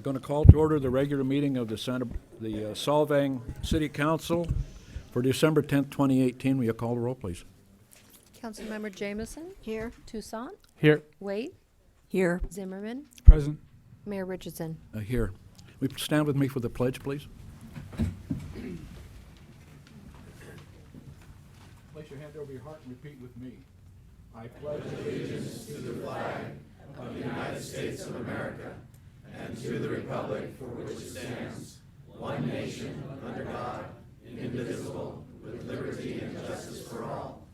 Going to call to order the regular meeting of the Solvang City Council for December 10th, 2018. Will you call the roll, please? Councilmember Jameson. Here. Toussaint. Here. Waite. Here. Zimmerman. Present. Mayor Richardson. Here. Will you stand with me for the pledge, please? Place your hand over your heart and repeat with me. I pledge allegiance to the flag of the United States of America and to the republic for which it stands, one nation, under God, indivisible, with liberty and justice for all.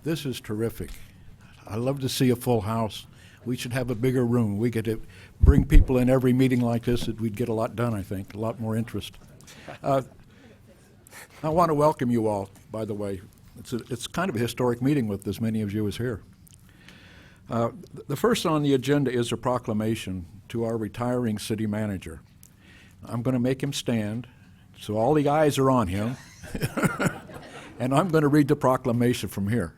This is terrific. I love to see a full house. We should have a bigger room. We get to bring people in every meeting like this, that we'd get a lot done, I think, a lot more interest. I want to welcome you all, by the way. It's kind of a historic meeting with as many of you as here. The first on the agenda is a proclamation to our retiring city manager. I'm going to make him stand, so all the eyes are on him. And I'm going to read the proclamation from here.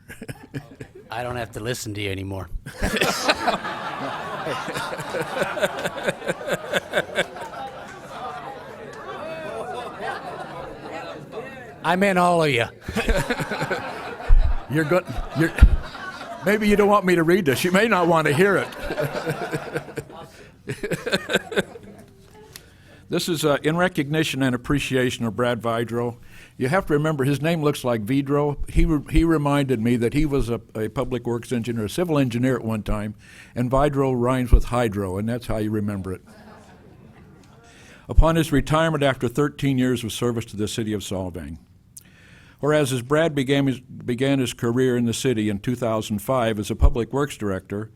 I don't have to listen to you anymore. I meant all of you. You're good. Maybe you don't want me to read this. You may not want to hear it. This is in recognition and appreciation of Brad Vidro. You have to remember his name looks like Vidro. He reminded me that he was a public works engineer, a civil engineer at one time, and Vidro rhymes with hydro, and that's how you remember it. Upon his retirement after 13 years of service to the city of Solvang. Whereas as Brad began his career in the city in 2005 as a public works director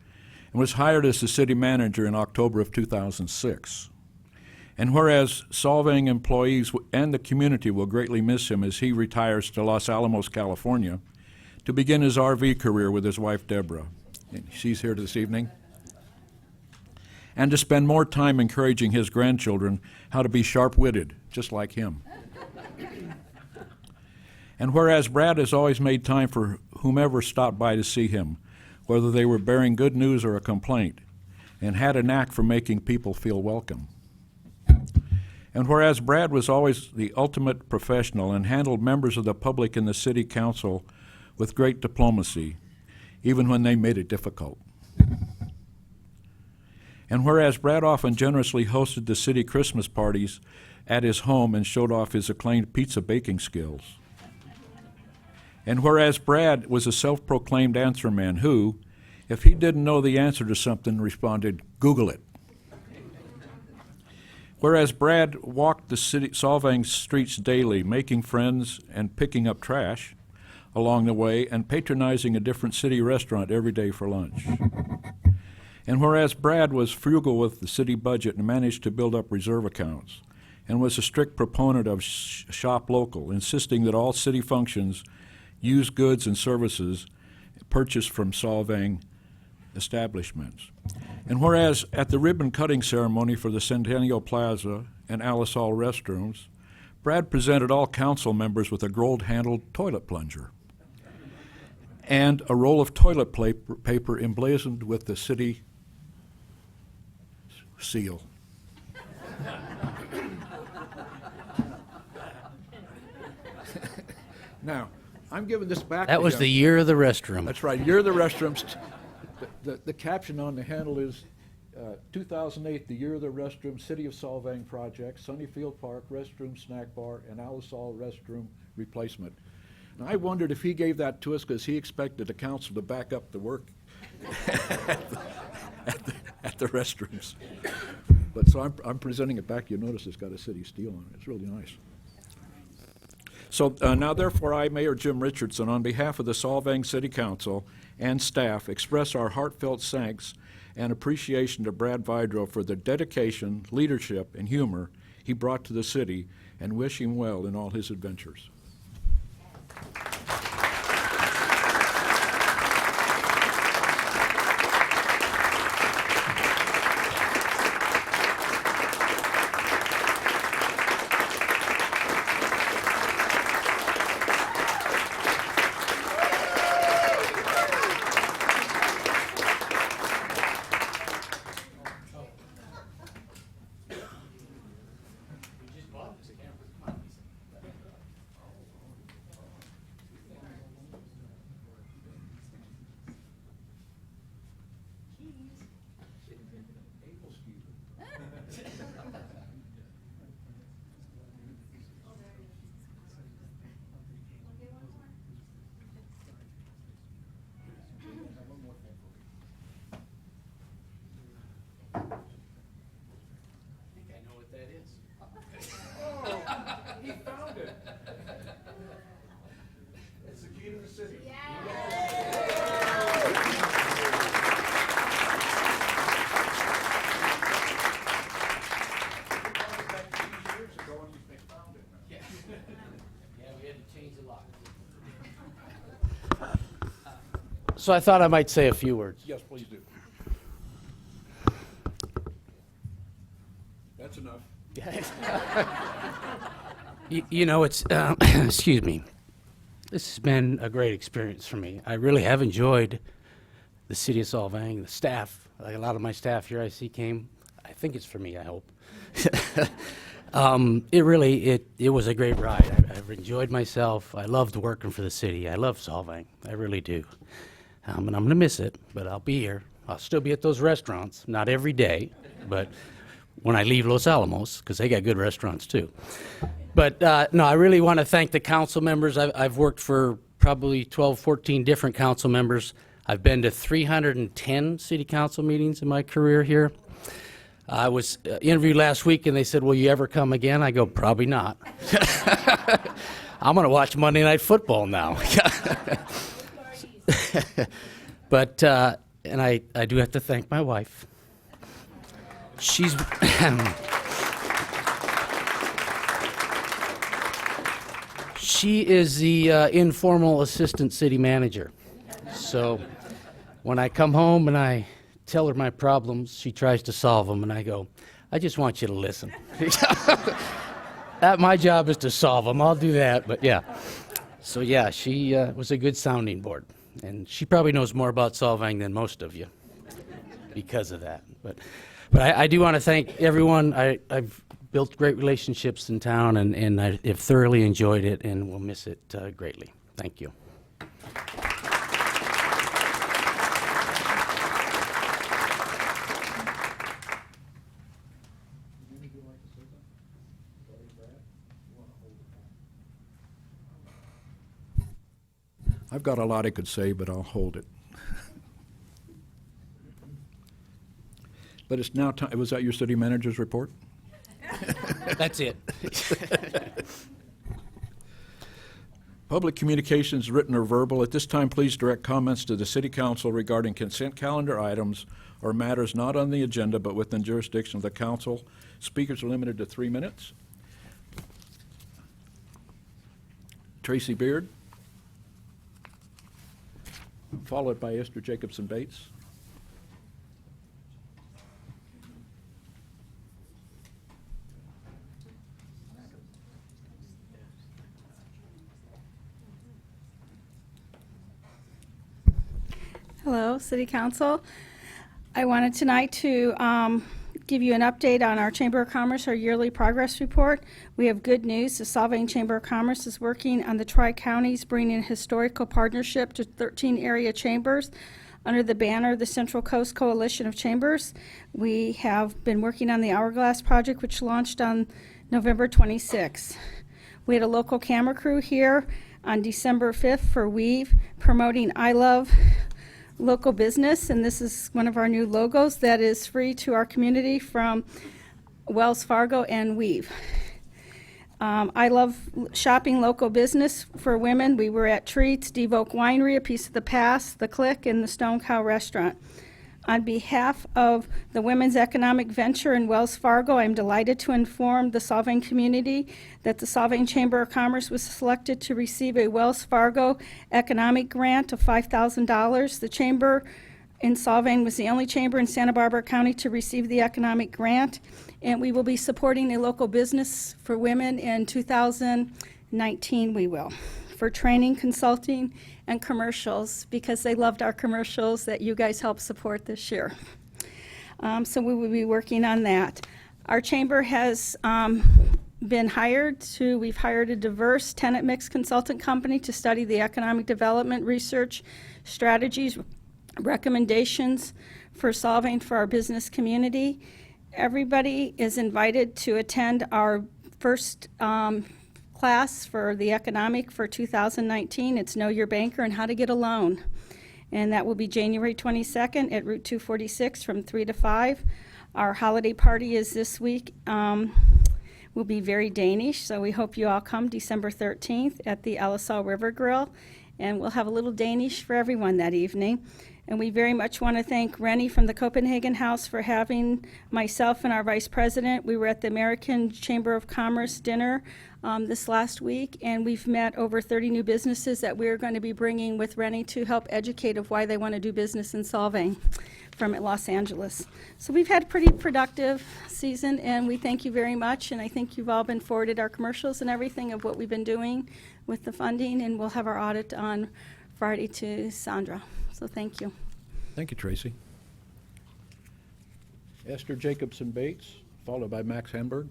and was hired as the city manager in October of 2006. And whereas Solvang employees and the community will greatly miss him as he retires to Los Alamos, California, to begin his RV career with his wife, Deborah. She's here this evening. And to spend more time encouraging his grandchildren how to be sharp-witted, just like him. And whereas Brad has always made time for whomever stopped by to see him, whether they were bearing good news or a complaint, and had a knack for making people feel welcome. And whereas Brad was always the ultimate professional and handled members of the public in the city council with great diplomacy, even when they made it difficult. And whereas Brad often generously hosted the city Christmas parties at his home and showed off his acclaimed pizza baking skills. And whereas Brad was a self-proclaimed answer man who, if he didn't know the answer to something, responded, "Google it." Whereas Brad walked the city Solvang streets daily, making friends and picking up trash along the way and patronizing a different city restaurant every day for lunch. And whereas Brad was frugal with the city budget and managed to build up reserve accounts and was a strict proponent of shop local, insisting that all city functions use goods and services purchased from Solvang establishments. And whereas at the ribbon cutting ceremony for the Centennial Plaza and Alice Hall restrooms, Brad presented all council members with a gold-handled toilet plunger and a roll of toilet paper emblazoned with the city seal. Now, I'm giving this back to That was him. the year of the restroom. That's right, year of the restrooms. The caption on the handle is 2008, the year of the restroom, City of Solvang project, Sunnyfield Park, restroom, snack bar, and Alice Hall restroom replacement. And I wondered if he gave that to us because he expected the council to back up the work at the restrooms. But so I'm presenting it back. You notice it's got a city seal on it. It's really nice. So now, therefore, I, Mayor Jim Richardson, on behalf of the Solvang City Council and staff, express our heartfelt thanks and appreciation to Brad Vidro for the dedication, leadership, and humor he brought to the city, and wish him well in all his adventures. So I thought I might say a few words. Yes, please do. That's enough. You know, it's, excuse me, this has been a great experience for me. I really have enjoyed the city of Solvang, the staff. Like a lot of my staff here I see came. I think it's for me, I hope. It was a great ride. I've enjoyed myself. I loved working for the city. I love Solvang. I really do. And I'm going to miss it, but I'll be here. I'll still be at those restaurants, not every day, but when I leave Los Alamos, because they got good restaurants too. But no, I really want to thank the council members. I've worked for probably 12, 14 different council members. I've been to 310 city council meetings in my career here. I was interviewed last week, and they said, will you ever come again? I go, probably not. I'm going to watch Monday Night Football now. But, and I do have to thank my wife. She's... She is the informal assistant city manager. So when I come home and I tell her my problems, she tries to solve them, and I go, I just want you to listen. My job is to solve them. I'll do that, but yeah. So yeah, she was a good sounding board, and she probably knows more about Solvang than most of you because of that. But I do want to thank everyone. I've built great relationships in town, and I have thoroughly enjoyed it, and will miss it greatly. Thank you. I've got a lot I could say, but I'll hold it. But it's now time. Was that your city manager's report? That's it. Public communications, written or verbal. At this time, please direct comments to the City Council regarding consent calendar items or matters not on the agenda but within jurisdiction of the Council. Speakers are limited to 3 minutes. Tracy Beard, followed by Esther Jacobson Bates. Hello, City Council. I wanted tonight to give you an update on our Chamber of Commerce, our yearly progress report. We have good news. The Solvang Chamber of Commerce is working on the Tri-Counties bringing historical partnership to 13 area chambers under the banner of the Central Coast Coalition of Chambers. We have been working on the Hourglass Project, which launched on November 26th. We had a local camera crew here on December 5th for Weave, promoting I Love Local Business, and this is one of our new logos that is free to our community from Wells Fargo and Weave. I love shopping local business for women. We were at Treats, Devoke Winery, A Piece of the Past, The Click, and the Stone Cow Restaurant. On behalf of the Women's Economic Venture in Wells Fargo, I'm delighted to inform the Solvang community that the Solvang Chamber of Commerce was selected to receive a Wells Fargo economic grant of $5,000. The chamber in Solvang was the only chamber in Santa Barbara County to receive the economic grant, and we will be supporting a local business for women in 2019. We will, for training, consulting, and commercials, because they loved our commercials that you guys helped support this year. So we will be working on that. Our chamber has been hired to, we've hired a diverse tenant mix consultant company to study the economic development research strategies, recommendations for solving for our business community. Everybody is invited to attend our first class for the economic for 2019. It's Know Your Banker and How to Get a Loan. And that will be January 22nd at Route 246 from 3 to 5. Our holiday party is this week. Will be very Danish, so we hope you all come December 13th at the Ellisall River Grill. and we'll have a little Danish for everyone that evening. And we very much want to thank Rennie from the Copenhagen House for having myself and our vice president. We were at the American Chamber of Commerce dinner this last week, and we've met over 30 new businesses that we're going to be bringing with Rennie to help educate of why they want to do business in Solvang from Los Angeles. So we've had a pretty productive season, and we thank you very much. And I think you've all been forwarded our commercials and everything of what we've been doing with the funding, and we'll have our audit on Friday to Sandra. So thank you. Thank you, Tracy. Esther Jacobson Bates, followed by Max Hamburg.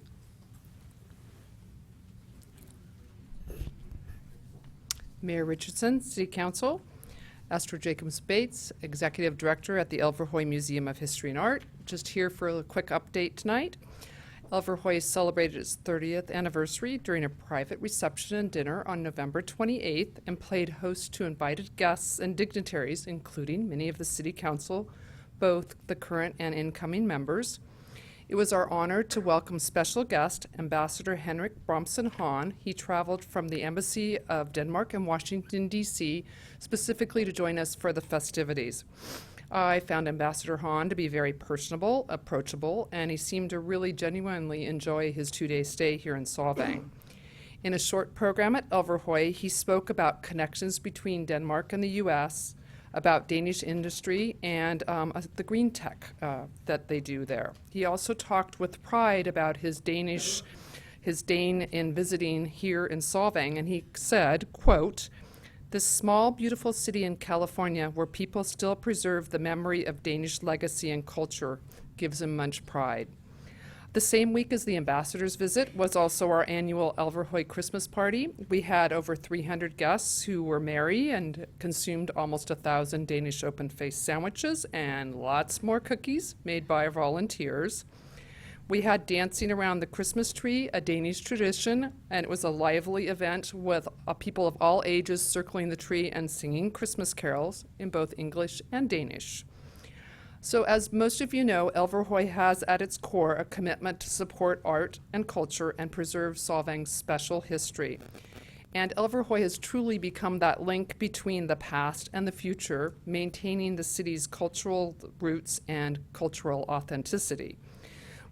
Mayor Richardson, City Council. Esther Jacobs Bates, Executive Director at the Elverhoy Museum of History and Art. Just here for a quick update tonight. Elverhoy celebrated its 30th anniversary during a private reception and dinner on November 28th and played host to invited guests and dignitaries, including many of the City Council, both the current and incoming members. It was our honor to welcome special guest, Ambassador Henrik Bromsen Hahn. He traveled from the Embassy of Denmark in Washington, D.C., specifically to join us for the festivities. I found Ambassador Hahn to be very personable, approachable, and he seemed to really genuinely enjoy his 2-day stay here in Solvang. In a short program at Elverhoy, he spoke about connections between Denmark and the U.S., about Danish industry, and the green tech that they do there. He also talked with pride about his Dane in visiting here in Solvang, and he said, quote, "This small, beautiful city in California where people still preserve the memory of Danish legacy and culture gives him much pride." The same week as the ambassador's visit was also our annual Elverhoy Christmas party. We had over 300 guests who were merry and consumed almost 1,000 Danish open-faced sandwiches and lots more cookies made by volunteers. We had dancing around the Christmas tree, a Danish tradition, and it was a lively event with people of all ages circling the tree and singing Christmas carols in both English and Danish. So as most of you know, Elverhoy has at its core a commitment to support art and culture and preserve Solvang's special history. And Elverhoy has truly become that link between the past and the future, maintaining the city's cultural roots and cultural authenticity.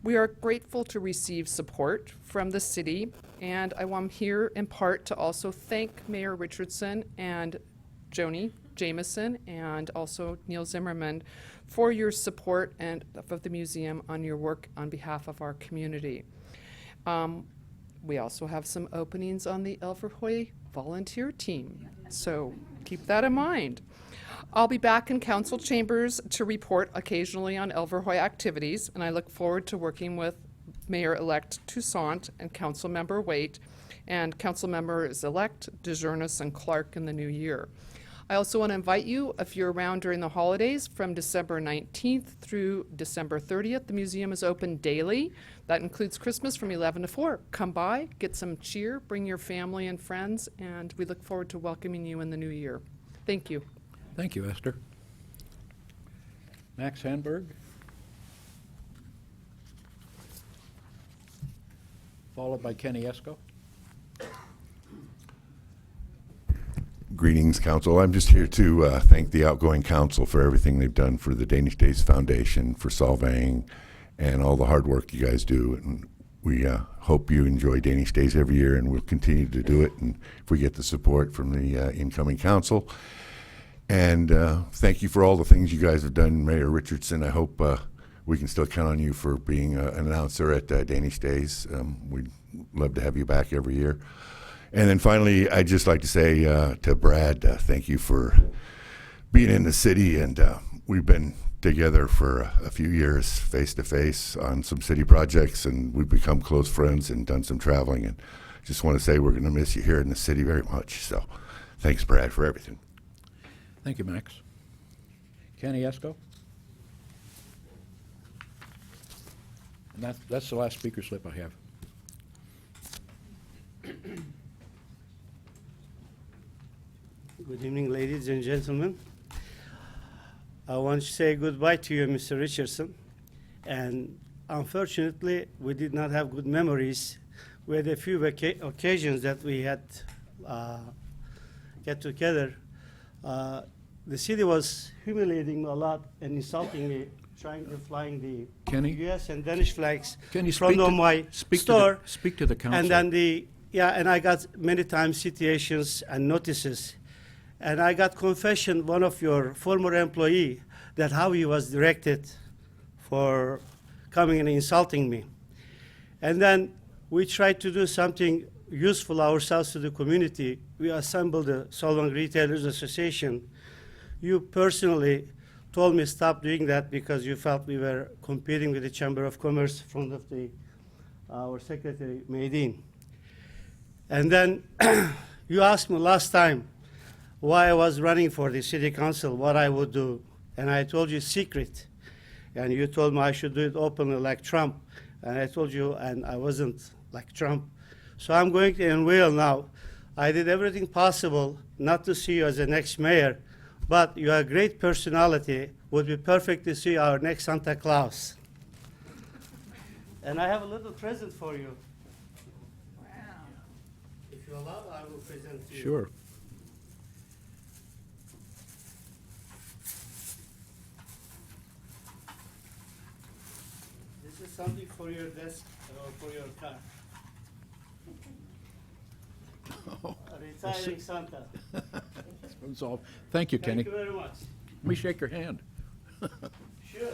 We are grateful to receive support from the city, and I am here in part to also thank Mayor Richardson and Joni Jameson and also Neil Zimmerman for your support and of the museum on your work on behalf of our community. We also have some openings on the Elverhoy volunteer team, so keep that in mind. I'll be back in council chambers to report occasionally on Elverhoy activities, and I look forward to working with Mayor-elect Toussaint and Councilmember Waite and Councilmembers-elect DeJournas and Clark in the new year. I also want to invite you, if you're around during the holidays, from December 19th through December 30th. The museum is open daily. That includes Christmas from 11 to 4. Come by, get some cheer, bring your family and friends, and we look forward to welcoming you in the new year. Thank you. Thank you, Esther. Max Hamburg. Followed by Kenny Esco. Greetings, Council. I'm just here to thank the outgoing Council for everything they've done for the Danish Days Foundation, for Solvang, and all the hard work you guys do. And we hope you enjoy Danish Days every year, and we'll continue to do it, and if we get the support from the incoming Council. And thank you for all the things you guys have done, Mayor Richardson. I hope we can still count on you for being an announcer at Danish Days. We'd love to have you back every year. And then finally, I'd just like to say to Brad, thank you for being in the city. And we've been together for a few years, face to face, on some city projects, and we've become close friends and done some traveling. And just want to say we're going to miss you here in the city very much. So thanks, Brad, for everything. Thank you, Max. Kenny Esco. And that's the last speaker slip I have. Good evening, ladies and gentlemen. I want to say goodbye to you, Mr. Richardson. And unfortunately, we did not have good memories. We had a few occasions that we had get together, The city was humiliating me a lot and insulting me, trying to flying the Kenny? U.S. and Danish flags Can you from speak to, my speak store. speak to the council? And then and I got many times citations and notices. And I got confession, one of your former employee, that how he was directed for coming and insulting me. And then we tried to do something useful ourselves to the community. We assembled the Solvang Retailers Association. You personally told me stop doing that because you felt we were competing with the Chamber of Commerce in front of our Secretary Maydeen. And then you asked me last time why I was running for the city council, what I would do. And I told you secret. And you told me I should do it openly like Trump. And I told you, and I wasn't like Trump. So I'm going to unveil now. I did everything possible not to see you as the next mayor, but you are a great personality. Would be perfect to see our next Santa Claus. And I have a little present for you. Wow. If you allow, I will present to you. Sure. This is something for your desk or for your car. A retiring Santa. That's all. Thank you, Kenny. Thank you very much. Let me shake your hand. Sure.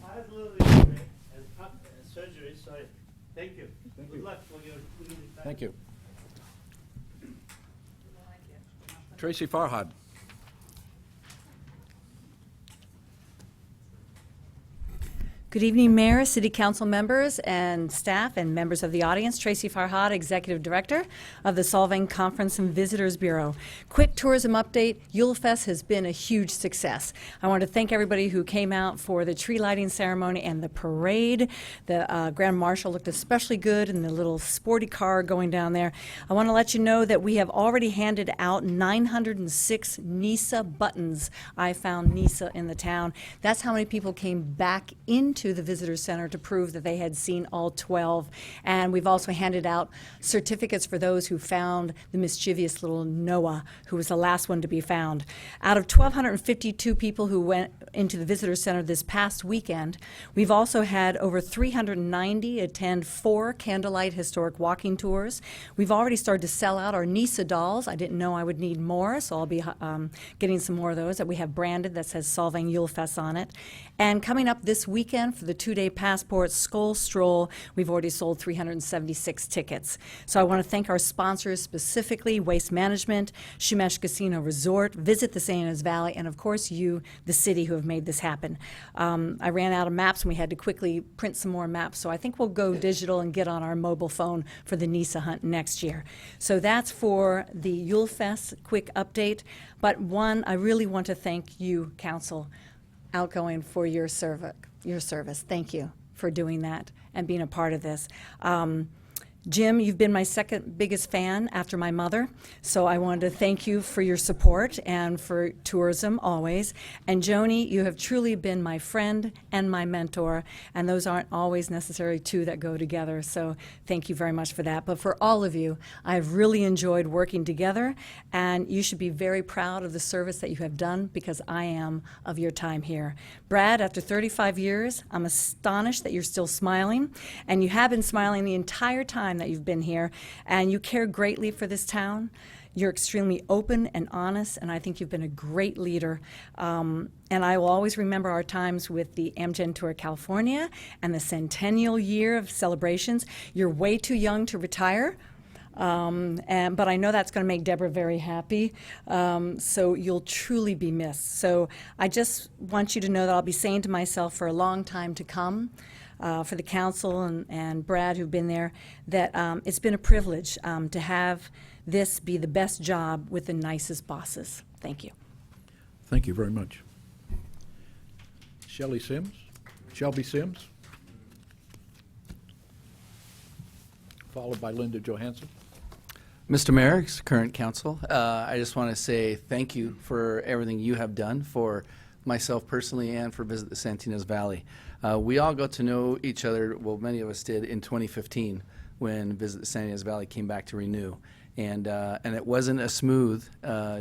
I had a little injury and surgery, sorry. Thank you. Good luck for your needed time. Thank you. Tracy Farhad. Good evening, Mayor, City Council members, and staff, and members of the audience. Tracy Farhad, Executive Director of the Solvang Conference and Visitors Bureau. Quick tourism update. Yulefest has been a huge success. I want to thank everybody who came out for the tree lighting ceremony and the parade. The Grand Marshal looked especially good in the little sporty car going down there. I want to let you know that we have already handed out 906 NISA buttons. I found NISA in the town. That's how many people came back into the Visitor Center to prove that they had seen all 12. And we've also handed out certificates for those who found the mischievous little Noah, who was the last one to be found. Out of 1,252 people who went into the Visitor Center this past weekend, we've also had over 390 attend 4 candlelight historic walking tours. We've already started to sell out our NISA dolls. I didn't know I would need more, so I'll be getting some more of those that we have branded that says Solvang Yulefest on it. And coming up this weekend for the 2-day Passport Skull Stroll, we've already sold 376 tickets. So I want to thank our sponsors, specifically Waste Management, Shumesh Casino Resort, Visit the St. Anne's Valley, and of course you, the city, who have made this happen. I ran out of maps and we had to quickly print some more maps, so I think we'll go digital and get on our mobile phone for the NISA hunt next year. So that's for the Yulefest quick update. But one, I really want to thank you, Council, outgoing, for your service. Thank you for doing that and being a part of this. Jim, you've been my second biggest fan after my mother, so I wanted to thank you for your support and for tourism always. And Joni, you have truly been my friend and my mentor, and those aren't always necessarily two that go together, so thank you very much for that. But for all of you, I've really enjoyed working together, and you should be very proud of the service that you have done, because I am, of your time here. Brad, after 35 years, I'm astonished that you're still smiling, and you have been smiling the entire time that you've been here, and you care greatly for this town. You're extremely open and honest, and I think you've been a great leader. And I will always remember our times with the Amgen Tour California and the centennial year of celebrations. You're way too young to retire, but I know that's going to make Deborah very happy, so you'll truly be missed. So I just want you to know that I'll be saying to myself for a long time to come, for the council and Brad, who've been there, that it's been a privilege to have this be the best job with the nicest bosses. Thank you. Thank you very much. Shelby Sims, followed by Linda Johansson. Mr. Mayor, current council, I just want to say thank you for everything you have done for myself personally and for Visit the Santinas Valley. We all got to know each other, well, many of us did, in 2015 when Visit the Santinas Valley came back to renew. And it wasn't a smooth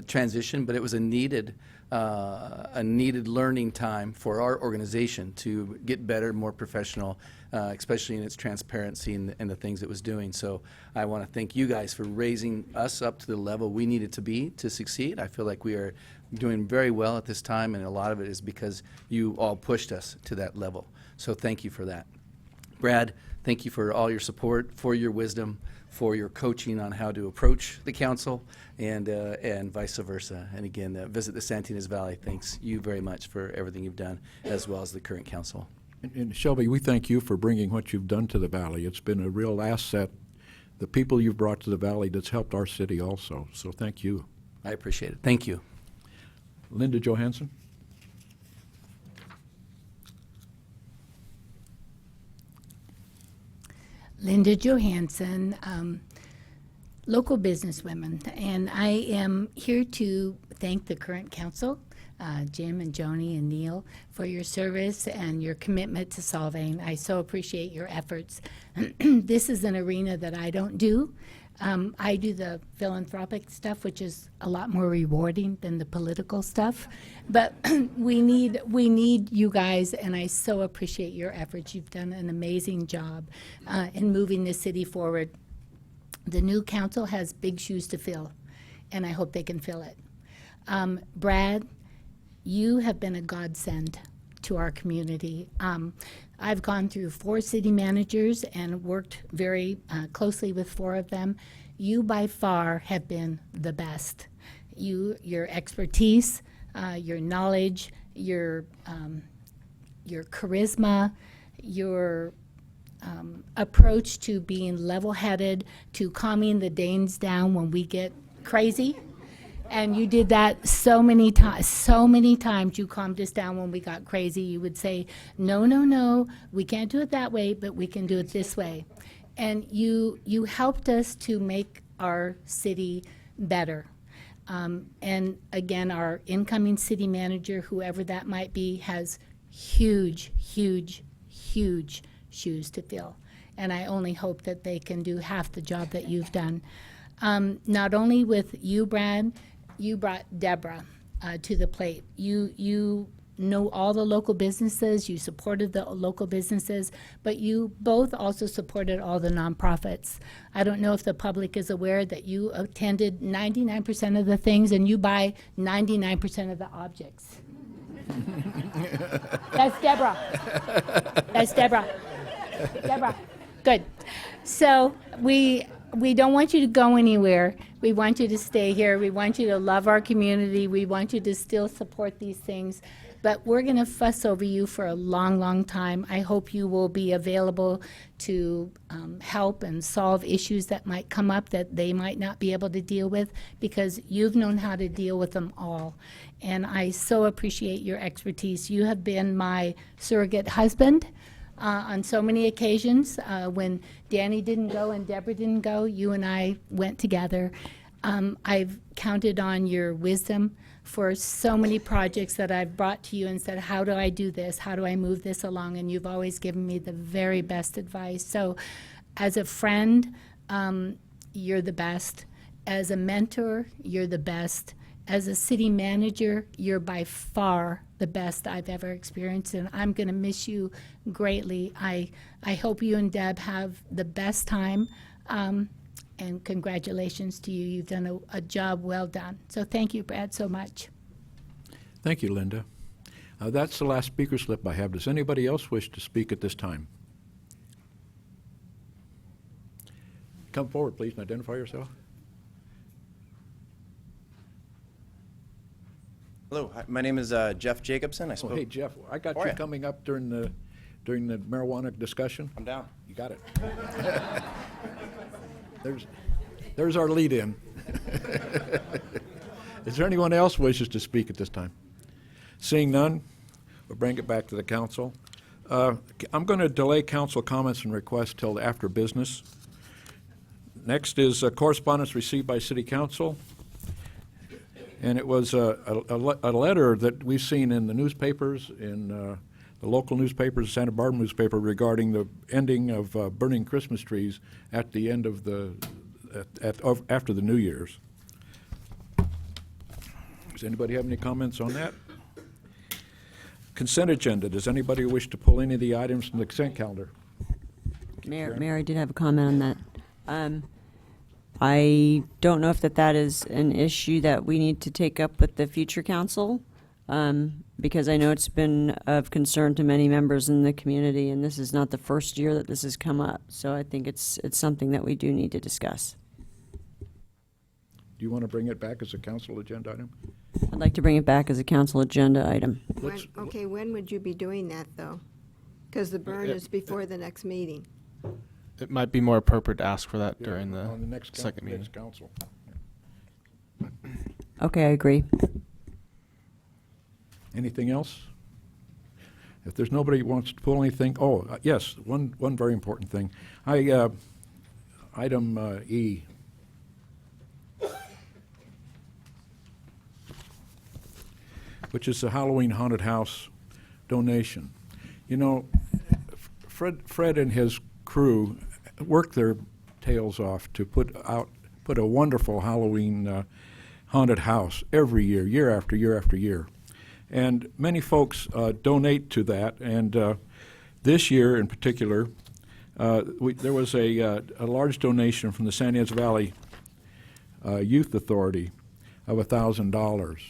transition, but it was a needed learning time for our organization to get better, more professional, especially in its transparency and the things it was doing. So I want to thank you guys for raising us up to the level we needed to be to succeed. I feel like we are doing very well at this time, and a lot of it is because you all pushed us to that level. So thank you for that. Brad, thank you for all your support, for your wisdom, for your coaching on how to approach the council, and vice versa. And again, Visit the Santinas Valley thanks you very much for everything you've done, as well as the current council. And Shelby, we thank you for bringing what you've done to the valley. It's been a real asset. The people you've brought to the valley that's helped our city also. So thank you. I appreciate it. Thank you. Linda Johansson. Linda Johansson, local businesswomen, and I am here to thank the current council, Jim and Joni and Neil, for your service and your commitment to Solvang. I so appreciate your efforts. This is an arena that I don't do. I do the philanthropic stuff, which is a lot more rewarding than the political stuff. But we need you guys, and I so appreciate your efforts. You've done an amazing job in moving this city forward. The new council has big shoes to fill, and I hope they can fill it. Brad, you have been a godsend to our community. I've gone through 4 city managers and worked very closely with 4 of them. You by far have been the best. Your expertise, your knowledge, your charisma, your approach to being level-headed, to calming the Danes down when we get crazy. And you did that so many times. So many times you calmed us down when we got crazy. You would say, no, no, no, we can't do it that way, but we can do it this way. And you helped us to make our city better. And again, our incoming city manager, whoever that might be, has huge, huge, huge shoes to fill. And I only hope that they can do half the job that you've done. Not only with you, Brad, you brought Deborah to the plate. You know all the local businesses, you supported the local businesses, but you both also supported all the nonprofits. I don't know if the public is aware that you attended 99% of the things and you buy 99% of the objects. That's Deborah. That's Deborah. Deborah. Good. So we don't want you to go anywhere. We want you to stay here. We want you to love our community. We want you to still support these things. But we're going to fuss over you for a long, long time. I hope you will be available to help and solve issues that might come up that they might not be able to deal with, because you've known how to deal with them all. And I so appreciate your expertise. You have been my surrogate husband. On so many occasions, when Danny didn't go and Deborah didn't go, you and I went together. I've counted on your wisdom for so many projects that I've brought to you and said, how do I do this? How do I move this along? And you've always given me the very best advice. So as a friend, you're the best. As a mentor, you're the best. As a city manager, you're by far the best I've ever experienced, and I'm going to miss you greatly. I hope you and Deb have the best time, and congratulations to you. You've done a job well done. So thank you, Brad, so much. Thank you, Linda. That's the last speaker slip I have. Does anybody else wish to speak at this time? Come forward, please, and identify yourself. Hello, hi, my name is Jeff Jacobson. I Oh, spoke. hey, Jeff, I got How are you ya? coming up during the marijuana discussion. I'm down. You got it. There's our lead-in. Is there anyone else who wishes to speak at this time? Seeing none, we'll bring it back to the council. I'm going to delay council comments and requests till after business. Next is correspondence received by City Council. And it was a letter that we've seen in the newspapers, in the local newspapers, the Santa Barbara newspaper, regarding the ending of burning Christmas trees at the end of after the New Year's. Does anybody have any comments on that? Consent agenda. Does anybody wish to pull any of the items from the consent calendar? Mayor, I did have a comment on that. I don't know if that is an issue that we need to take up with the future council, because I know it's been of concern to many members in the community, and this is not the first year that this has come up. So I think it's something that we do need to discuss. Do you want to bring it back as a council agenda item? I'd like to bring it back as a council agenda item. When would you be doing that, though? Because the burn is before the next meeting. It might be more appropriate to ask for that Yeah, during the on the next second meeting. Next council. Okay, I agree. Anything else? If there's nobody who wants to pull anything, yes, one very important thing. Item E. Which is the Halloween haunted house donation. You know, Fred and his crew worked their tails off to put a wonderful Halloween haunted house every year, year after year after year. And many folks donate to that, and this year in particular, there was a large donation from the San Ynez Valley Youth Authority of $1,000.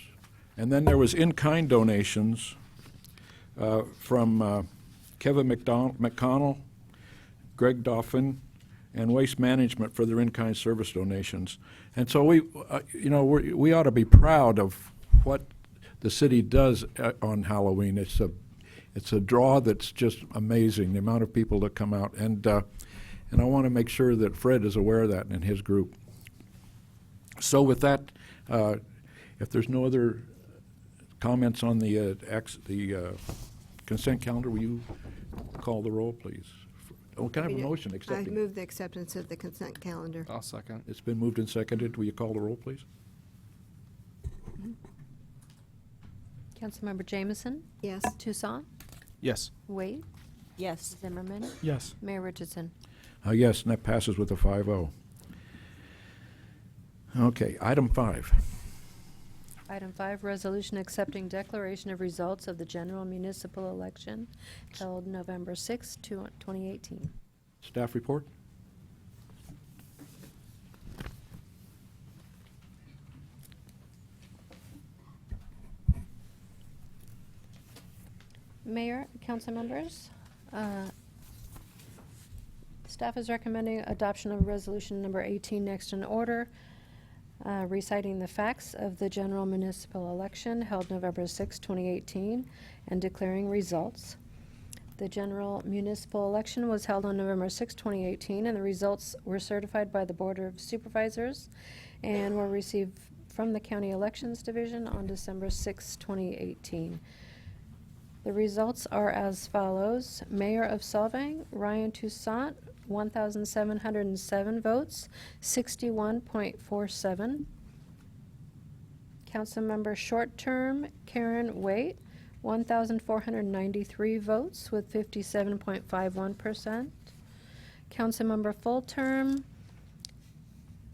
And then there was in-kind donations from Kevin McConnell, Greg Dauphin, and Waste Management for their in-kind service donations. And so we ought to be proud of what the city does on Halloween. It's a draw that's just amazing, the amount of people that come out. And I want to make sure that Fred is aware of that and his group. So with that, if there's no other comments on the consent calendar, will you call the roll, please? Can I have a motion I accepting? move the acceptance of the consent calendar. I'll second. It's been moved and seconded. Will you call the roll, please? Councilmember Jameson? Yes. Toussaint? Yes. Wade? Yes. Zimmerman? Yes. Mayor Richardson? Yes, and that passes with a 5-0. Okay, item 5. Item 5, resolution accepting declaration of results of the general municipal election held November 6, 2018. Staff report? Mayor, council members, staff is recommending adoption of resolution number 18 next in order, reciting the facts of the general municipal election held November 6, 2018, and declaring results. The general municipal election was held on November 6, 2018, and the results were certified by the Board of Supervisors and were received from the County Elections Division on December 6, 2018. The results are as follows. Mayor of Solvang, Ryan Toussaint, 1,707 votes, 61.47. Councilmember Short Term, Karen Waite, 1,493 votes with 57.51%. Councilmember Full Term,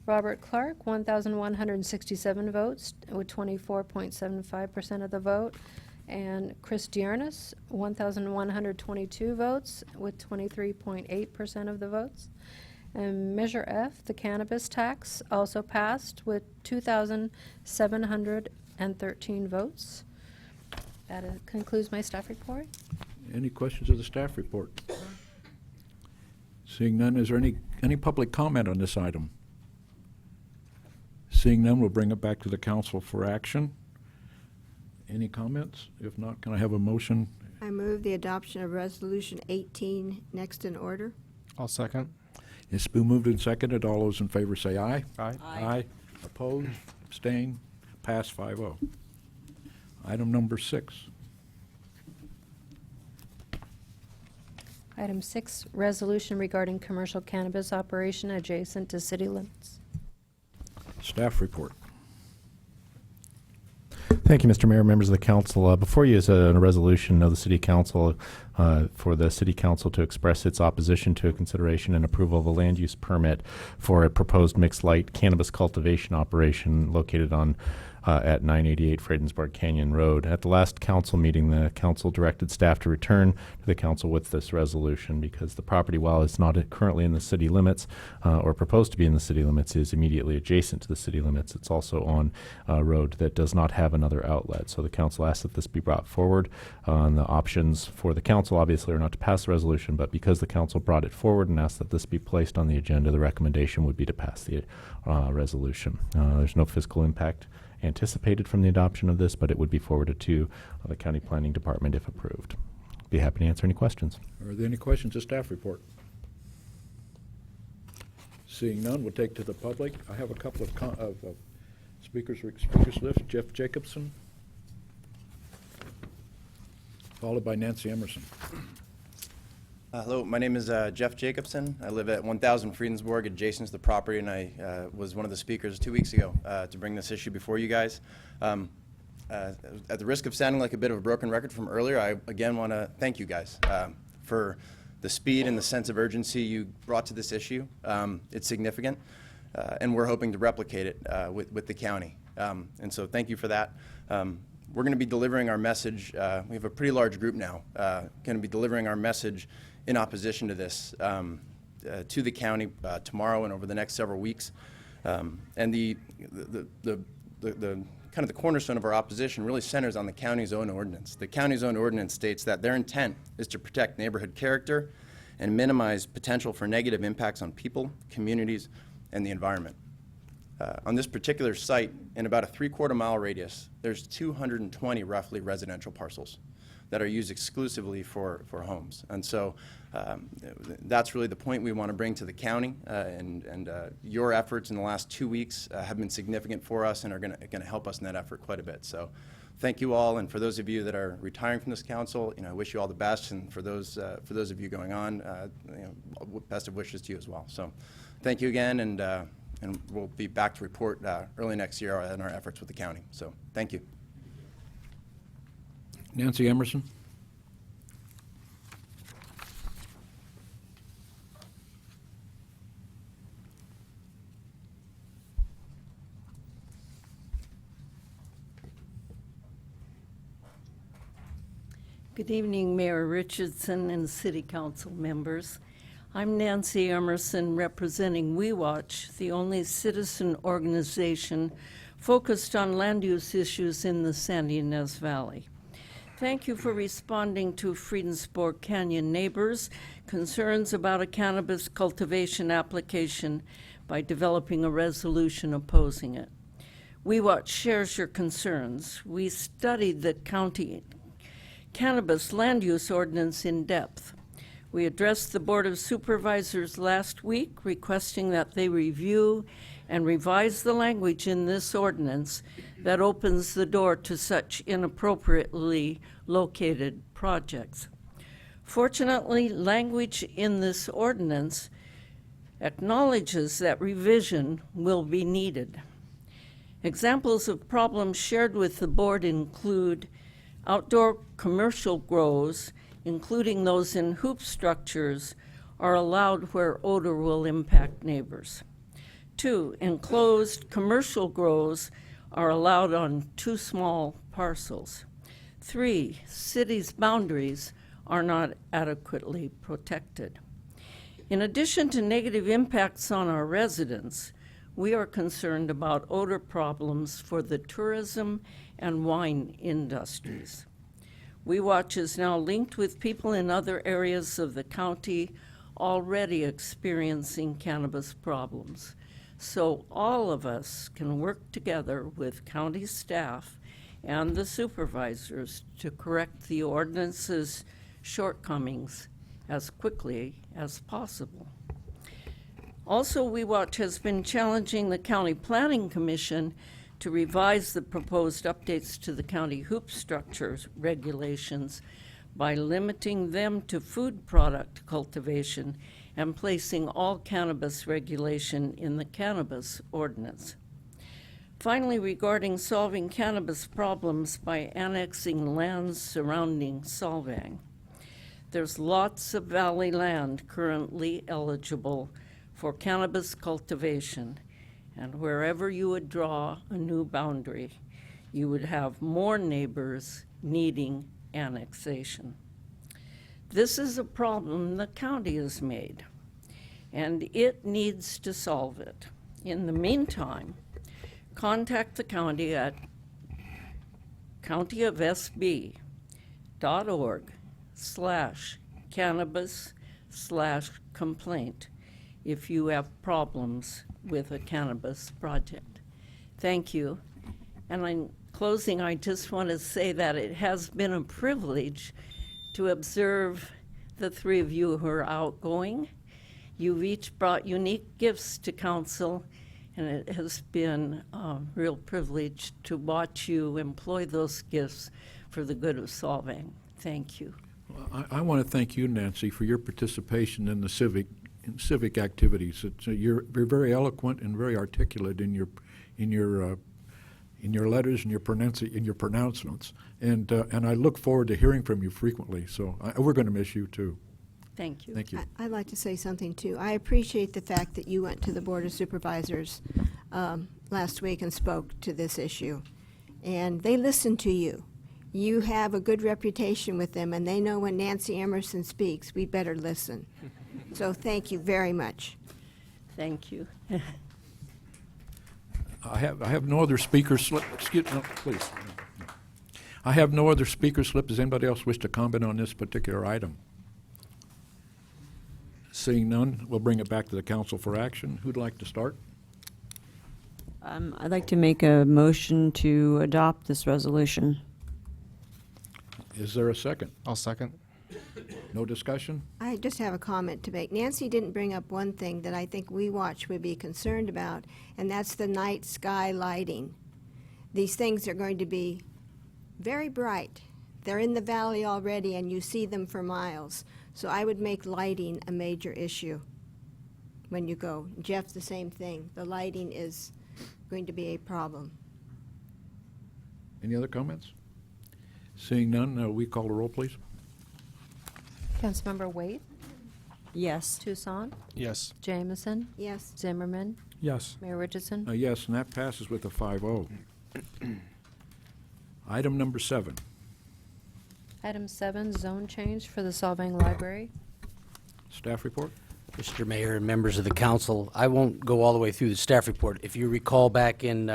Robert Clark, 1,167 votes with 24.75% of the vote. And Chris Diarnas, 1,122 votes with 23.8% of the votes. And Measure F, the cannabis tax, also passed with 2,713 votes. That concludes my staff report. Any questions of the staff report? Seeing none, is there any public comment on this item? Seeing none, we'll bring it back to the council for action. Any comments? If not, can I have a motion? I move the adoption of Resolution 18 next in order. I'll second. It's been moved and seconded. All those in favor say aye. Aye. Aye. Opposed? Abstained? Passed 5-0. Item number 6. Item 6, resolution regarding commercial cannabis operation adjacent to city limits. Staff report. Thank you, Mr. Mayor, members of the council. Before you is a resolution of the City Council for the City Council to express its opposition to a consideration and approval of a land use permit for a proposed mixed light cannabis cultivation operation located on at 988 Fredensburg Canyon Road. At the last council meeting, the council directed staff to return to the council with this resolution because the property, while it's not currently in the city limits or proposed to be in the city limits, is immediately adjacent to the city limits. It's also on a road that does not have another outlet. So the council asked that this be brought forward. And the options for the council obviously are not to pass the resolution, but because the council brought it forward and asked that this be placed on the agenda, the recommendation would be to pass the resolution. There's no fiscal impact anticipated from the adoption of this, but it would be forwarded to the County Planning Department if approved. Be happy to answer any questions. Are there any questions to staff report? Seeing none, we'll take to the public. I have a couple of speakers list. Jeff Jacobson, followed by Nancy Emerson. Hello, my name is Jeff Jacobson. I live at 1000 Friedensborg, adjacent to the property, and I was one of the speakers 2 weeks ago to bring this issue before you guys. At the risk of sounding like a bit of a broken record from earlier, I again want to thank you guys for the speed and the sense of urgency you brought to this issue. It's significant, and we're hoping to replicate it with the county. And so thank you for that. We're going to be delivering our message. We have a pretty large group now, going to be delivering our message in opposition to this to the county tomorrow and over the next several weeks. And the kind of the cornerstone of our opposition really centers on the county's own ordinance. The county's own ordinance states that their intent is to protect neighborhood character and minimize potential for negative impacts on people, communities, and the environment. On this particular site, in about a 3/4 mile radius, there's 220 roughly residential parcels that are used exclusively for homes. And so that's really the point we want to bring to the county, and your efforts in the last 2 weeks have been significant for us and are going to help us in that effort quite a bit. So thank you all, and for those of you that are retiring from this council, I wish you all the best, and for those of you going on, best of wishes to you as well. So thank you again, and we'll be back to report early next year on our efforts with the county. So thank you. Nancy Emerson. Good evening, Mayor Richardson and City Council members. I'm Nancy Emerson, representing We Watch, the only citizen organization focused on land use issues in the San Ynez Valley. Thank you for responding to Fredensborg Canyon neighbors' concerns about a cannabis cultivation application by developing a resolution opposing it. We Watch shares your concerns. We studied the county cannabis land use ordinance in depth. We addressed the Board of Supervisors last week, requesting that they review and revise the language in this ordinance that opens the door to such inappropriately located projects. Fortunately, language in this ordinance acknowledges that revision will be needed. Examples of problems shared with the board include outdoor commercial grows, including those in hoop structures, are allowed where odor will impact neighbors. 2, enclosed commercial grows are allowed on too small parcels. 3, cities' boundaries are not adequately protected. In addition to negative impacts on our residents, we are concerned about odor problems for the tourism and wine industries. We Watch is now linked with people in other areas of the county already experiencing cannabis problems. So all of us can work together with county staff and the supervisors to correct the ordinance's shortcomings as quickly as possible. Also, We Watch has been challenging the County Planning Commission to revise the proposed updates to the county hoop structures regulations by limiting them to food product cultivation and placing all cannabis regulation in the cannabis ordinance. Finally, regarding solving cannabis problems by annexing lands surrounding Solvang. There's lots of valley land currently eligible for cannabis cultivation, and wherever you would draw a new boundary, you would have more neighbors needing annexation. This is a problem the county has made, and it needs to solve it. In the meantime, contact the county at countyofsb.org/cannabis/complaint if you have problems with a cannabis project. Thank you. And in closing, I just want to say that it has been a privilege to observe the three of you who are outgoing. You've each brought unique gifts to council, and it has been a real privilege to watch you employ those gifts for the good of Solvang. Thank you. I want to thank you, Nancy, for your participation in the civic activities. You're very eloquent and very articulate in your letters and your pronouncements, and I look forward to hearing from you frequently. So we're going to miss you too. Thank you. Thank you. I'd like to say something too. I appreciate the fact that you went to the Board of Supervisors last week and spoke to this issue, and they listened to you. You have a good reputation with them, and they know when Nancy Emerson speaks, we better listen. So thank you very much. Thank you. I have no other speaker slip. Excuse no, please. I have no other speaker slip. Does anybody else wish to comment on this particular item? Seeing none, we'll bring it back to the council for action. Who'd like to start? I'd like to make a motion to adopt this resolution. Is there a second? I'll second. No discussion? I just have a comment to make. Nancy didn't bring up one thing that I think We Watch would be concerned about, and that's the night sky lighting. These things are going to be very bright. They're in the valley already, and you see them for miles. So I would make lighting a major issue when you go. Jeff, the same thing. The lighting is going to be a problem. Any other comments? Seeing none, we call the roll, please. Councilmember Waite, Yes. Tucson, Yes. Jamison, Yes. Zimmerman, Yes. Mayor Richardson. Yes, and that passes with a 5-0. Item number 7. Item 7, zone change for the Solvang Library. Staff report? Mr. Mayor and members of the council, I won't go all the way through the staff report. If you recall, back in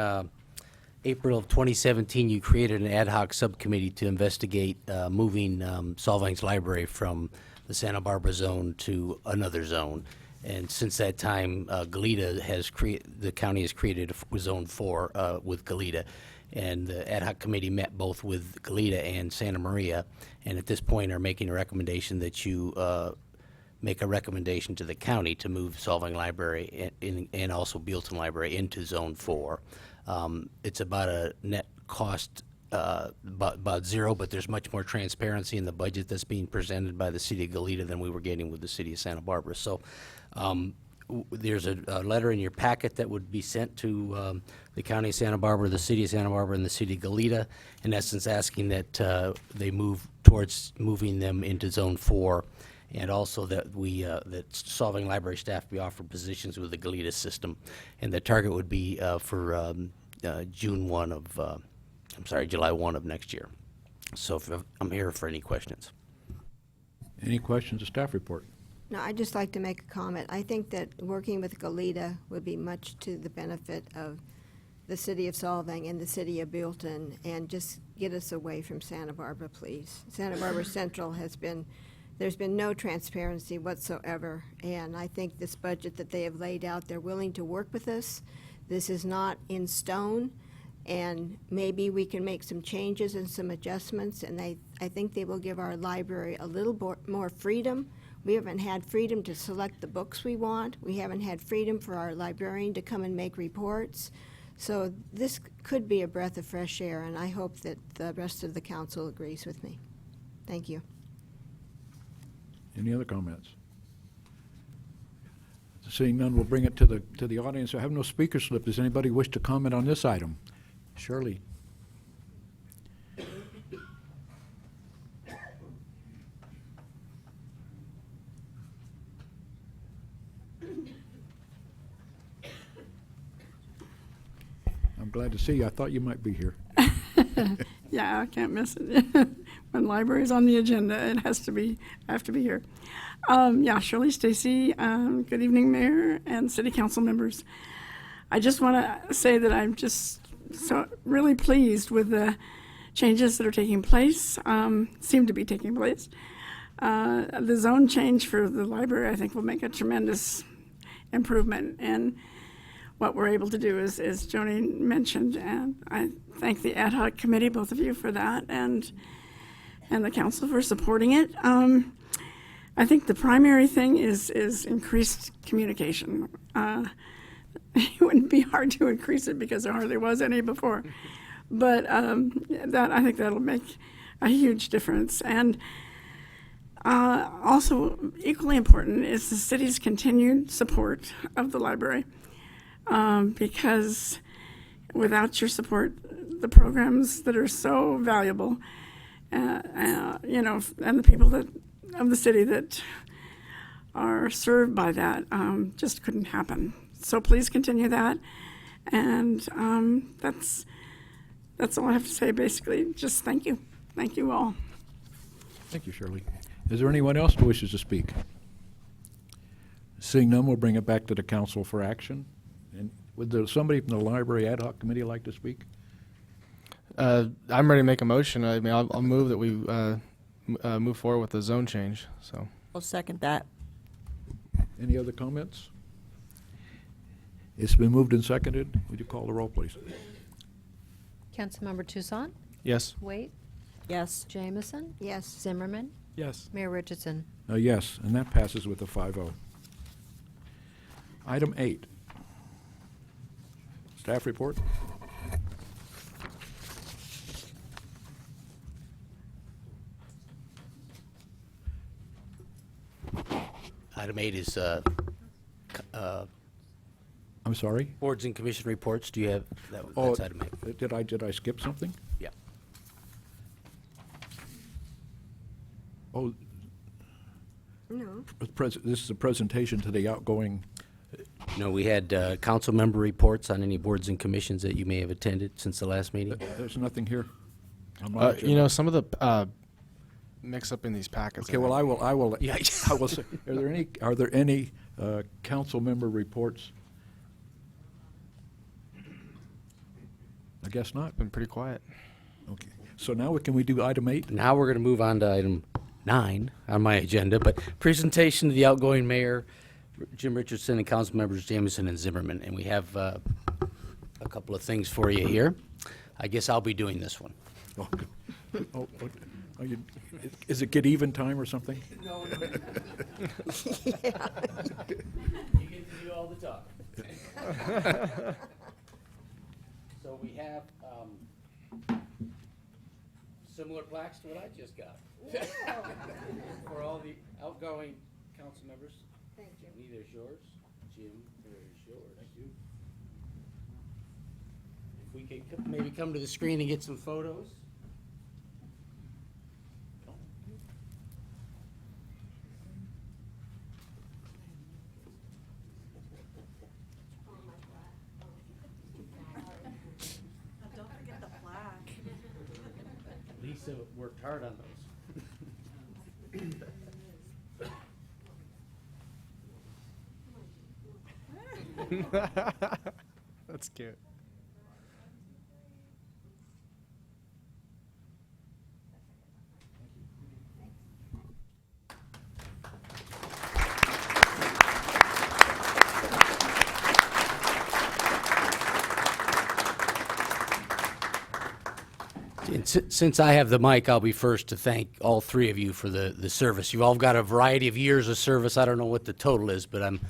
April of 2017, you created an ad hoc subcommittee to investigate moving Solvang's library from the Santa Barbara zone to another zone. And since that time, the county has created a Zone 4 with Goleta. And the ad hoc committee met both with Goleta and Santa Maria, and at this point are making a recommendation that you make a recommendation to the county to move Solvang Library and also Bealton Library into Zone 4. It's about a net cost about zero, but there's much more transparency in the budget that's being presented by the city of Goleta than we were getting with the city of Santa Barbara. So there's a letter in your packet that would be sent to the county of Santa Barbara, the city of Santa Barbara, and the city of Goleta, in essence asking that they move towards moving them into Zone 4, and also that that Solvang Library staff be offered positions with the Goleta system. And the target would be for July 1 of next year. So I'm here for any questions. Any questions of staff report? No, I'd just like to make a comment. I think that working with Goleta would be much to the benefit of the city of Solvang and the city of Bealton, and just get us away from Santa Barbara, please. Santa Barbara Central there's been no transparency whatsoever, and I think this budget that they have laid out, they're willing to work with us. This is not in stone, and maybe we can make some changes and some adjustments, and I think they will give our library a little more freedom. We haven't had freedom to select the books we want. We haven't had freedom for our librarian to come and make reports. So this could be a breath of fresh air, and I hope that the rest of the council agrees with me. Thank you. Any other comments? Seeing none, we'll bring it to the audience. I have no speaker slip. Does anybody wish to comment on this item? Shirley? I'm glad to see you. I thought you might be here. Yeah, I can't miss it. When library's on the agenda, it has to be, I have to be here. Yeah, Shirley Stacy, good evening, Mayor and City Council members. I just want to say that I'm just so really pleased with the changes that are taking place, seem to be taking place. The zone change for the library, I think, will make a tremendous improvement. And what we're able to do is Joni mentioned, and I thank the ad hoc committee, both of you, for that, and the council for supporting it. I think the primary thing is increased communication. It wouldn't be hard to increase it because there hardly was any before, but that I think that'll make a huge difference. And also equally important is the city's continued support of the library. Because without your support, the programs that are so valuable, you know, and the people of the city that are served by that just couldn't happen. So please continue that, and that's all I have to say. Basically, just thank you all. Thank you, Shirley. Is there anyone else who wishes to speak? Seeing none, we'll bring it back to the council for action. And would there somebody from the library ad hoc committee like to speak? I'm ready to make a motion. I mean, I'll move that we move forward with the zone change. So I'll second that. Any other comments? It's been moved and seconded. Would you call the roll, please? Councilmember Toussaint? yes. Wait. Yes. Jameson? Yes. Zimmerman? Yes. Mayor Richardson? Yes, and that passes with a 5-0. Item 8. Staff report. Item 8 is I'm sorry? boards and commission reports. Do you have, that's item 8. Did I skip something? Yeah. Oh, No. this is a presentation to the outgoing. No, we had council member reports on any boards and commissions that you may have attended since the last meeting. There's nothing here. on my agenda. You know, some of the mix up in these packets. Okay, well, I will, Yeah. I will say, are there any council member reports? I guess not. Been pretty quiet. Okay. So now can we do item 8? Now we're going to move on to item 9 on my agenda, but presentation to the outgoing mayor, Jim Richardson, and council members Jameson and Zimmerman. And we have a couple of things for you here. I guess I'll be doing this one. Is it get even time or something? No. You get to do all the talking. So we have similar plaques to what I just got. For all the outgoing council members. Thank you. Lee, there's yours. Jim, there's yours. Thank you. If we could maybe come to the screen and get some photos. Lisa worked hard on those. That's cute. And since I have the mic, I'll be first to thank all three of you for the service. You've all got a variety of years of service. I don't know what the total is, but I'm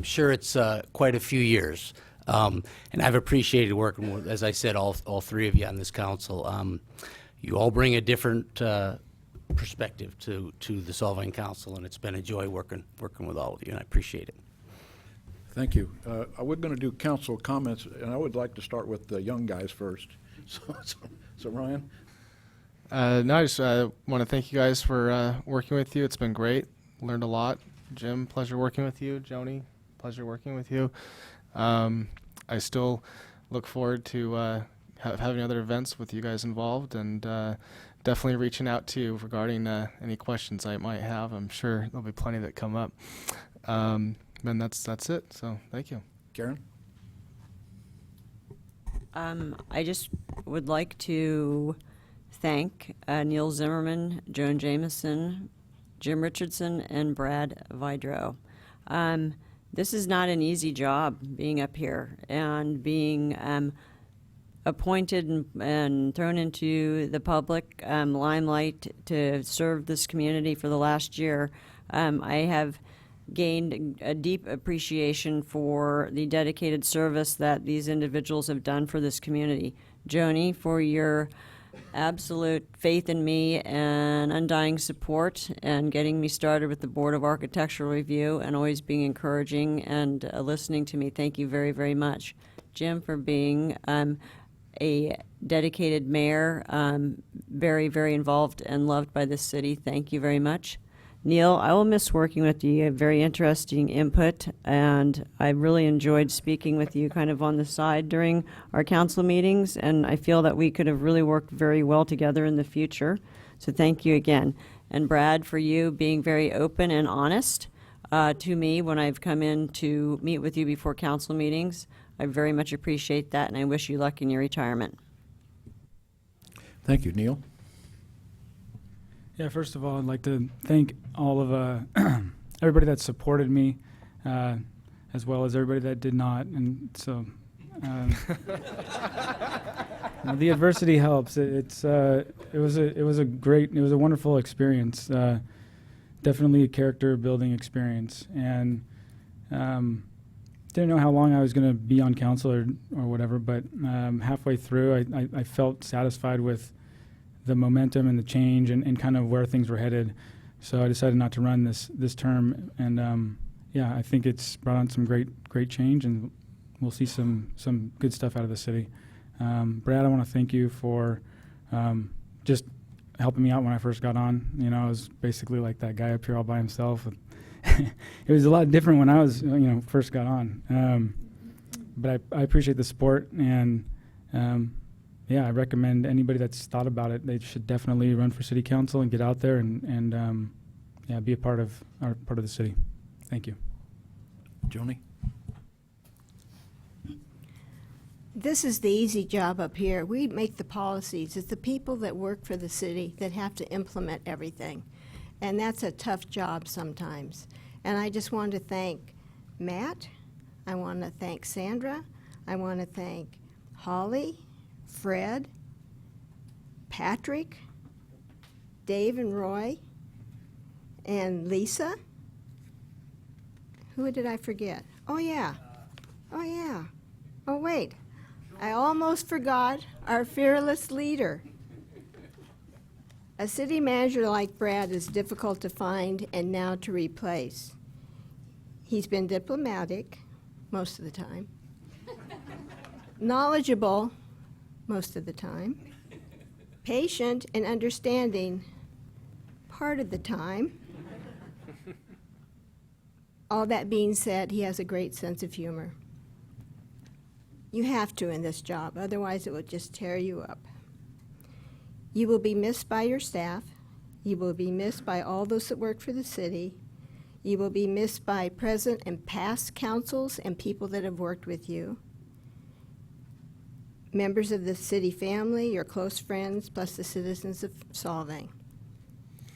sure it's quite a few years. And I've appreciated working with, as I said, all three of you on this council. You all bring a different perspective to the Solvang Council, and it's been a joy working with all of you, and I appreciate it. Thank you. We're going to do council comments, and I would like to start with the young guys first. So Ryan? No, I just want to thank you guys for working with you. It's been great. Learned a lot. Jim, pleasure working with you. Joni, pleasure working with you. I still look forward to having other events with you guys involved, and definitely reaching out to you regarding any questions I might have. I'm sure there'll be plenty that come up. And that's it. So thank you. Karen? I just would like to thank Neil Zimmerman, Joan Jameson, Jim Richardson, and Brad Vidro. This is not an easy job, being up here and being appointed and thrown into the public limelight to serve this community for the last year. I have gained a deep appreciation for the dedicated service that these individuals have done for this community. Joni, for your absolute faith in me and undying support and getting me started with the Board of Architectural Review and always being encouraging and listening to me. Thank you very, very much. Jim, for being a dedicated mayor, very, very involved and loved by this city. Thank you very much. Neil, I will miss working with you. You have very interesting input, and I really enjoyed speaking with you kind of on the side during our council meetings, and I feel that we could have really worked very well together in the future. So thank you again. And Brad, for you being very open and honest to me when I've come in to meet with you before council meetings. I very much appreciate that, and I wish you luck in your retirement. Thank you. Neil? Yeah, first of all, I'd like to thank all of everybody that supported me, as well as everybody that did not. And so, the adversity helps. It was a wonderful experience. Definitely a character building experience, and didn't know how long I was going to be on council or whatever. But halfway through, I felt satisfied with the momentum and the change and kind of where things were headed. So I decided not to run this term, and yeah, I think it's brought on some great change, and we'll see some good stuff out of the city. Brad, I want to thank you for just helping me out when I first got on. You know, I was basically like that guy up here all by himself. It was a lot different when I was first got on, but I appreciate the support, and yeah, I recommend anybody that's thought about it, they should definitely run for city council and get out there and yeah, be a part of the city. Thank you. Joni? This is the easy job up here. We make the policies. It's the people that work for the city that have to implement everything. And that's a tough job sometimes. And I just want to thank Matt. I want to thank Sandra. I want to thank Holly, Fred, Patrick, Dave and Roy, and Lisa. Who did I forget? Oh, yeah. Oh, yeah. Oh, wait. I almost forgot our fearless leader. A city manager like Brad is difficult to find and now to replace. He's been diplomatic most of the time, knowledgeable most of the time, patient and understanding part of the time. All that being said, he has a great sense of humor. You have to in this job, otherwise it will just tear you up. You will be missed by your staff. You will be missed by all those that work for the city. You will be missed by present and past councils and people that have worked with you. Members of the city family, your close friends, plus the citizens of Solvang.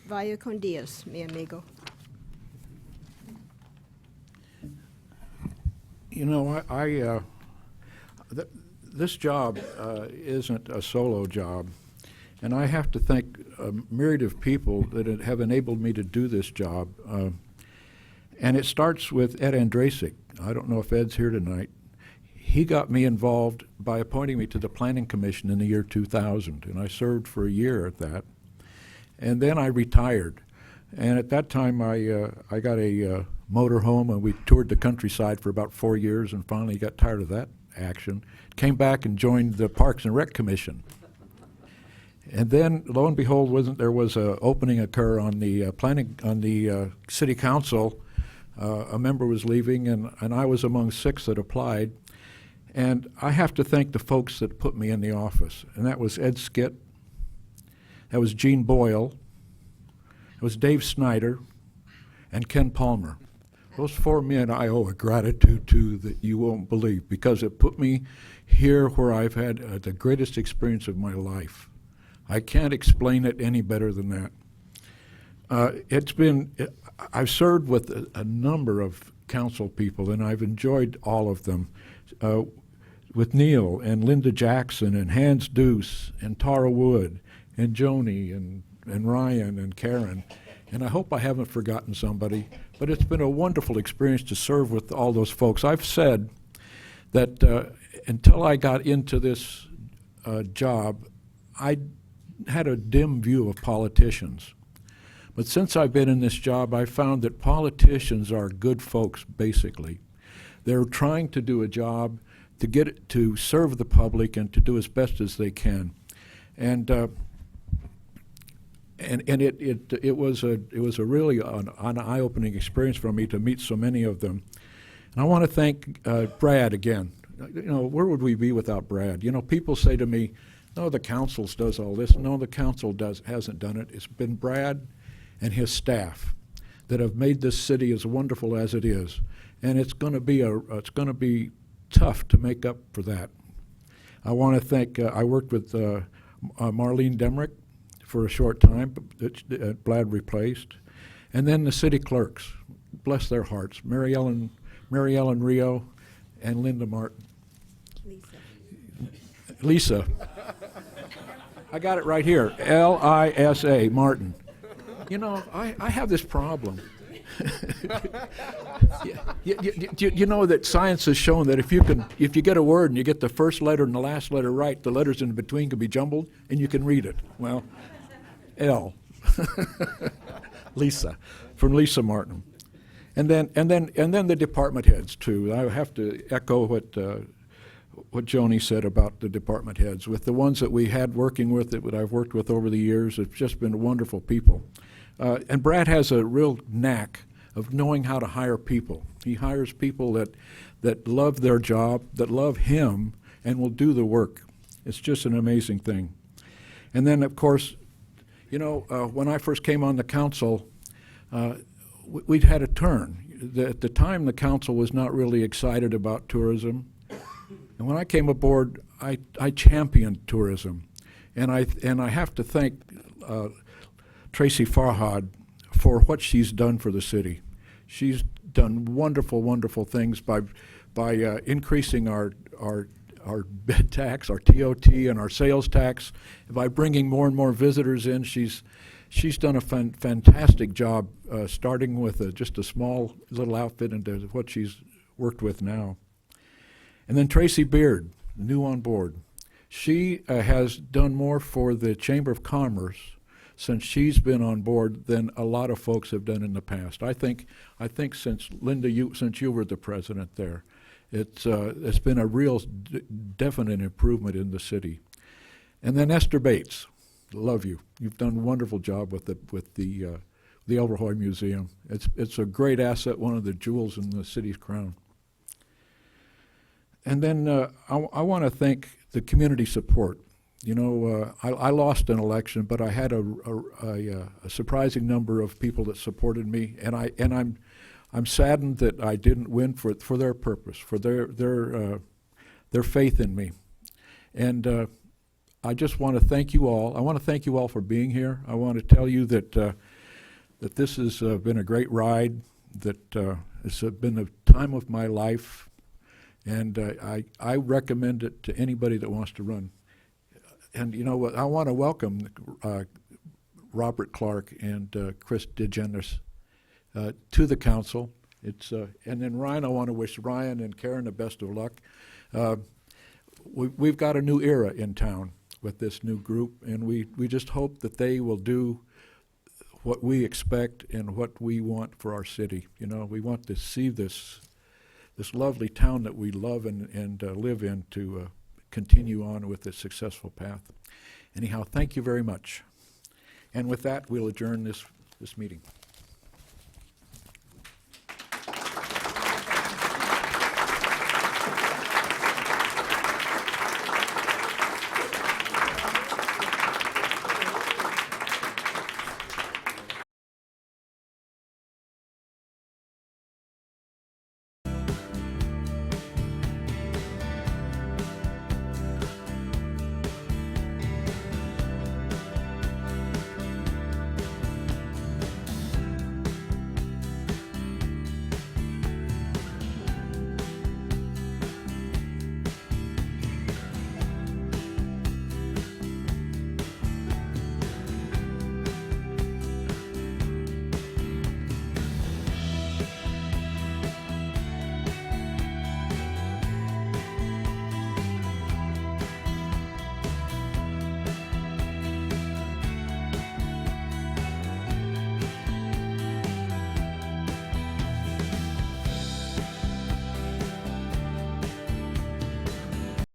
Vaya con Dios, mi amigo. You know, this job isn't a solo job, and I have to thank a myriad of people that have enabled me to do this job. And it starts with Ed Andrasic. I don't know if Ed's here tonight. He got me involved by appointing me to the Planning Commission in the year 2000, and I served for a year at that. And then I retired. And at that time, I got a motorhome, and we toured the countryside for about 4 years and finally got tired of that action. Came back and joined the Parks and Rec Commission. And then, lo and behold, there was a opening occur on the city council. A member was leaving, and I was among 6 that applied. And I have to thank the folks that put me in the office. And that was Ed Skitt, that was Gene Boyle, it was Dave Snyder, and Ken Palmer. Those 4 men I owe a gratitude to that you won't believe, because it put me here where I've had the greatest experience of my life. I can't explain it any better than that. I've served with a number of council people, and I've enjoyed all of them. With Neil and Linda Jackson and Hans Deuce and Tara Wood and Joni and Ryan and Karen. And I hope I haven't forgotten somebody, but it's been a wonderful experience to serve with all those folks. I've said that until I got into this job, I had a dim view of politicians. But since I've been in this job, I've found that politicians are good folks, basically. They're trying to do a job to get it, to serve the public and to do as best as they can. And it was a really an eye-opening experience for me to meet so many of them. And I want to thank Brad again. You know, where would we be without Brad? You know, people say to me, "No, the council does all this." No, the council hasn't done it. It's been Brad and his staff that have made this city as wonderful as it is. And it's going to be tough to make up for that. I want to thank. I worked with Marlene Demrick for a short time, that Brad replaced, and then the city clerks, bless their hearts, Mary Ellen Rio, and Linda Martin. Lisa. I got it right here. Lisa Martin. You know, I have this problem. You know that science has shown that if you get a word and you get the first letter and the last letter right, the letters in between can be jumbled and you can read it. Well, L. Lisa, from Lisa Martin. And then the department heads too. I have to echo what Joni said about the department heads. With the ones that we had working with, that I've worked with over the years, it's just been wonderful people. And Brad has a real knack of knowing how to hire people. He hires people that love their job, that love him, and will do the work. It's just an amazing thing. And then, of course, you know, when I first came on the council, we'd had a turn. At the time, the council was not really excited about tourism. And when I came aboard, I championed tourism. And I have to thank Tracy Farhad for what she's done for the city. She's done wonderful, wonderful things by increasing our bed tax, our TOT, and our sales tax. By bringing more and more visitors in, she's done a fantastic job, starting with just a small little outfit into what she's worked with now. And then Tracy Beard, new on board. She has done more for the Chamber of Commerce since she's been on board than a lot of folks have done in the past. I think since Linda, since you were the president there, it's been a real definite improvement in the city. And then Esther Bates, love you. You've done a wonderful job with the Elverhoy Museum. It's a great asset, one of the jewels in the city's crown. And then I want to thank the community support. You know, I lost an election, but I had a surprising number of people that supported me, and I'm saddened that I didn't win for their purpose, for their faith in me. And I just want to thank you all. I want to thank you all for being here. I want to tell you that that this has been a great ride. That it's been the time of my life, and I recommend it to anybody that wants to run. And you know what? I want to welcome Robert Clark and Chris DeGeneres to the council. And then Ryan, I want to wish Ryan and Karen the best of luck. We've got a new era in town with this new group, and we just hope that they will do what we expect and what we want for our city. You know, we want to see this lovely town that we love and live in to continue on with this successful path. Anyhow, thank you very much. And with that, we'll adjourn this meeting.